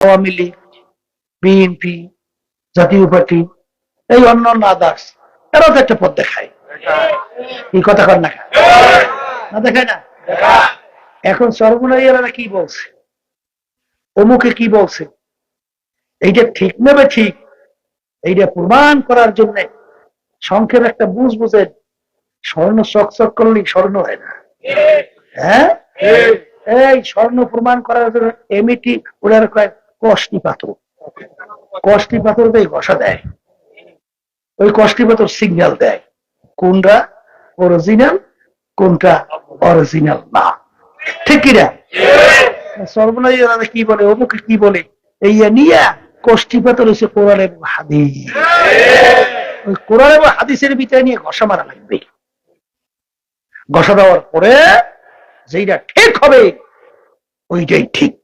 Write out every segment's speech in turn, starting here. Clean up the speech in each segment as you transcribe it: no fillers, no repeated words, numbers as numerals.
Awami League, BNP, জাতীয় party, এই অন্যান্য আদার্স, এরাও তো একটা পথ দেখায়। এই কথা কর না, না দেখায় না? এখন সর্বনারীরা কি বলছে, অমুকে কি বলছে, এইটা ঠিক নেবে ঠিক, এইটা প্রমাণ করার জন্য সংক্ষেপ একটা বুঝ বুঝে স্বর্ণ চকচক করলেই স্বর্ণ হয় না। হ্যাঁ, এই স্বর্ণ প্রমাণ করার জন্য এমইটি ওরা কয় কষ্টি পাথর, কষ্টি পাথর দিয়ে ঘষা দেয়, ওই কষ্টি পাথর সিগন্যাল দেয় কোনটা অরিজিনাল কোনটা অরিজিনাল না। ঠিক কিনা? সর্বনারীরা কি বলে, অমুকে কি বলে, এই নিয়ে কষ্টি পাথর হচ্ছে কোরআন এবং হাদিস। ওই কোরআন এবং হাদিসের ভিতরে নিয়ে ঘষা মারা লাগবে। ঘষা দেওয়ার পরে যেটা ঠিক হবে ওইটাই ঠিক,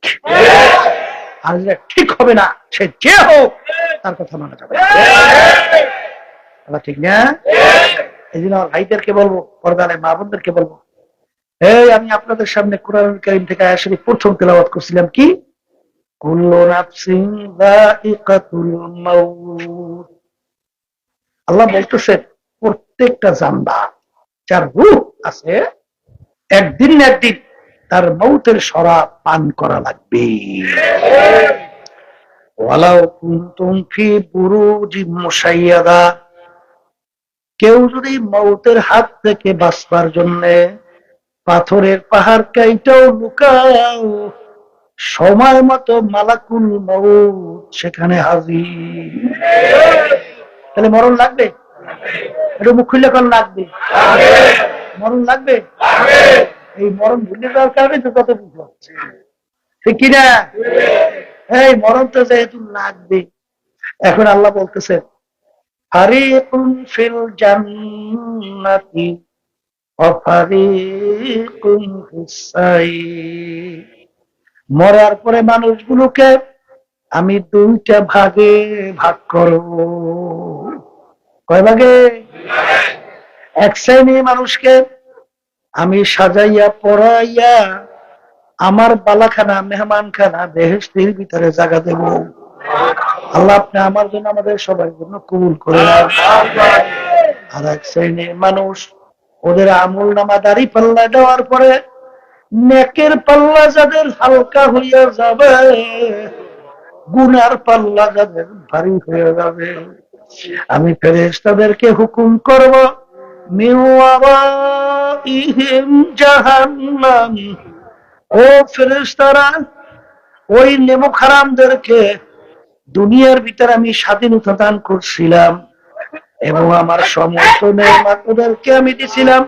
আর যেটা ঠিক হবে না সে যে হোক তার কথা মানা যাবে। ঠিক না? এই জন্য আমার ভাইদেরকে বলবো, পর্দার মা বোনদেরকে বলবো, এই আমি আপনাদের সামনে কোরআন কারীম থেকে আয়াত শরীফ প্রথম তেলাওয়াত করছিলাম কি, কুল্লু নাফসিন যায়িকাতুল মাউত। আল্লাহ বলতেছেন প্রত্যেকটা জানবা যার রূহ আছে একদিন না একদিন তার মৌতের শরাব পান করা লাগবে। ওয়ালাউ কুনতুম ফি বুরুজিম মুশাইয়াদা, কেউ যদি মৌতের হাত থেকে বাঁচবার জন্য পাথরের পাহাড় কাইটাও লুকাও, সময় মতো মালাকুল মউত সেখানে হাজির। তাহলে মরণ লাগবে? এটা মুখ খুললে কোন লাগবে? মরণ লাগবে? এই মরণ ভুলে যাওয়ার কারণে তো কত বুঝলো, ঠিক কিনা? এই মরণ তো যেহেতু লাগবে, এখন আল্লাহ বলতেছে ফারিকুন ফিল জান্নাতি ওয়া ফারিকুন ফিস সাইর। মরার পরে মানুষগুলোকে আমি দুইটা ভাগে ভাগ করব। কয় ভাগে? এক শ্রেণী মানুষকে আমি সাজাইয়া পড়াইয়া আমার বালাখানা মেহমানখানা বেহেশতের ভিতরে জায়গা দেব। আল্লাহ আপনি আমার জন্য আমাদের সবার জন্য কবুল করে নেন। আর এক শ্রেণীর মানুষ ওদের আমল নামা দাড়ি পাল্লা দেওয়ার পরে নেকের পাল্লা যাদের হালকা হইয়া যাবে, গুনার পাল্লা যাদের ভারী হয়ে যাবে, আমি ফেরেশতাদেরকে হুকুম করব মিওয়ারাইহিম জাহান্নাম। ও ফেরেশতারা, ওই নেমক হারামদেরকে দুনিয়ার ভিতরে আমি স্বাধীনতা দান করছিলাম এবং আমার সমস্ত নেয়ামত ওদেরকে আমি দিছিলাম।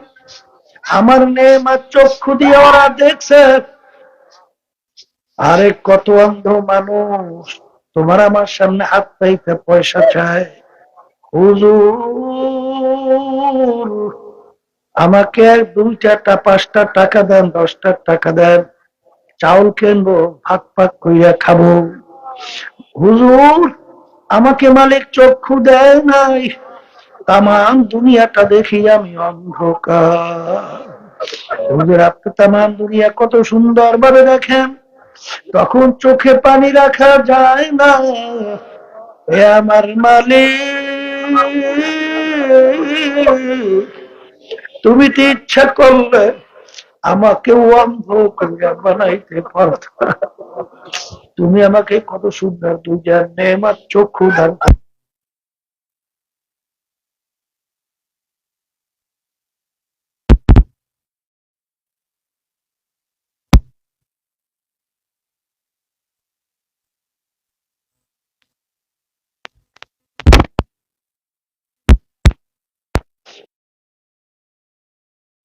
আমার নেয়ামত চক্ষু দিয়ে ওরা দেখছে। আরে কত অন্ধ মানুষ তোমার আমার সামনে হাত পাইতে পয়সা চায়, হুজুর আমাকে 2টা 5টা টাকা দেন, 10টা টাকা দেন, চাউল কিনবো, ভাগ ভাগ কইরা খাবো। হুজুর আমাকে মালিক চক্ষু দেয় নাই, তামাম দুনিয়াটা দেখি আমি অন্ধকার। হুজুর আপনি তামাম দুনিয়া কত সুন্দর ভাবে দেখেন, তখন চোখে পানি রাখা যায় না। এ আমার মালিক, তুমি তো ইচ্ছা করলে আমাকে অন্ধ করিয়া বানাইতে পারত। তুমি আমাকে কত সুন্দর 2টা নেয়ামত চক্ষু দান।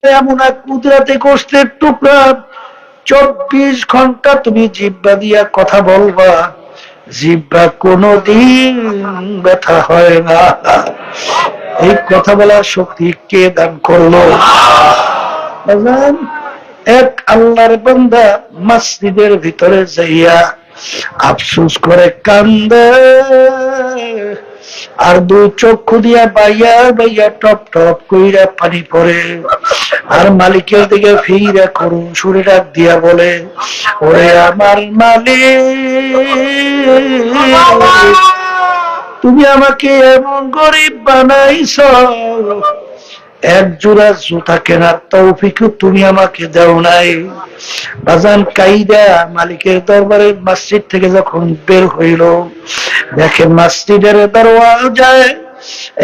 এমন এক কুদরতে গোষ্ঠের টুকরা, 24 ঘন্টা তুমি জিহ্বা দিয়া কথা বলবা, জিহ্বা কোনদিন ব্যথা হয় না। এই কথা বলার শক্তি কে দান করলো? এক আল্লাহর বান্দা মসজিদের ভিতরে যাইয়া আফসোস করে কান্দে, আর 2 চক্ষু দিয়া বাইয়া বাইয়া টপ টপ কইরা পানি পড়ে। আর মালিকের দিকে ফিরে করুন সুরে ডাক দিয়া বলে, ওরে আমার মালিক, তুমি আমাকে এমন গরিব বানাইছ, এক জোড়া জুতা কেনার তৌফিকও তুমি আমাকে দাও নাই। বাজান কাইদা মালিকের দরবারে মসজিদ থেকে যখন বের হইল, দেখে মসজিদের দরওয়াজায়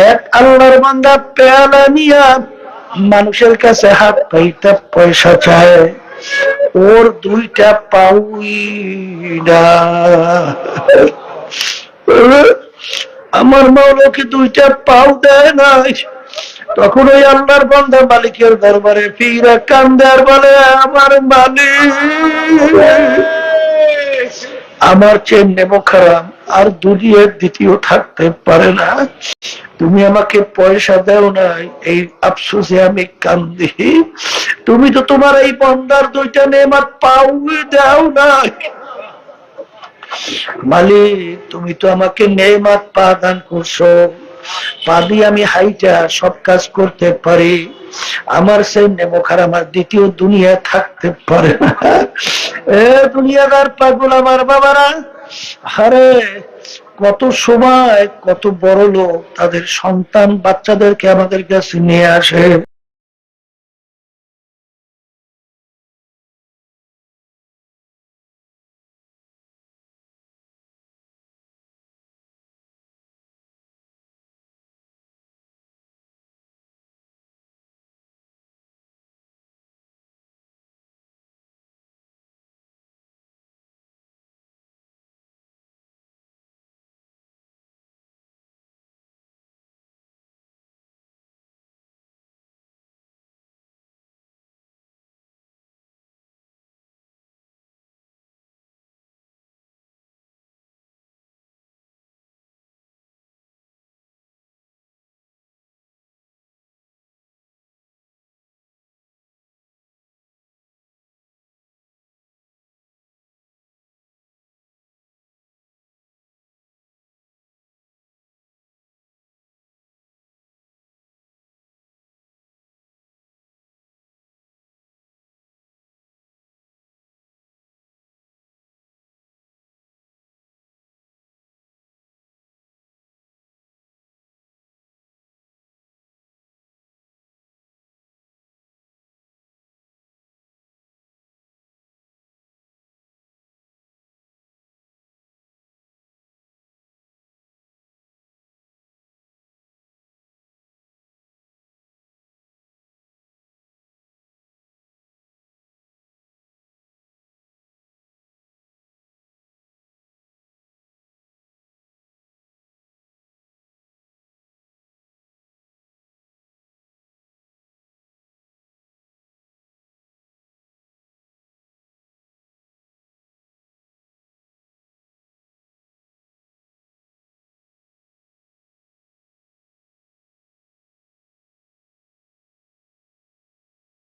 এক আল্লাহর বান্দা পেয়ালা নিয়া মানুষের কাছে হাত পাইতে পয়সা চায়, ওর দুইটা পাউই না। আমার মাওলাকে দুইটা পাও দেয় নাই। তখন ওই আল্লাহর বান্দা মালিকের দরবারে ফিরে কান্দে আর বলে, আমার মালিক, আমার চেয়ে নেমো খারাপ আর দুনিয়ার দ্বিতীয় থাকতে পারে না, তুমি আমাকে পয়সা দাও নাই, এই আফসোসে আমি কান্দি। তুমি তো তোমার এই বান্দার দুইটা নেমাত পাও দাও নাই। মালিক, তুমি তো আমাকে নেমাত পা দান করছো, পা দিয়ে আমি হাইটা সব কাজ করতে পারি, আমার সেই নেমখার আমার দ্বিতীয় দুনিয়া থাকতে পারে না। এ দুনিয়াদার পাগল আমার বাবারা, আরে কত সময় কত বড় লোক তাদের সন্তান বাচ্চাদেরকে আমাদের কাছে নিয়ে আসে,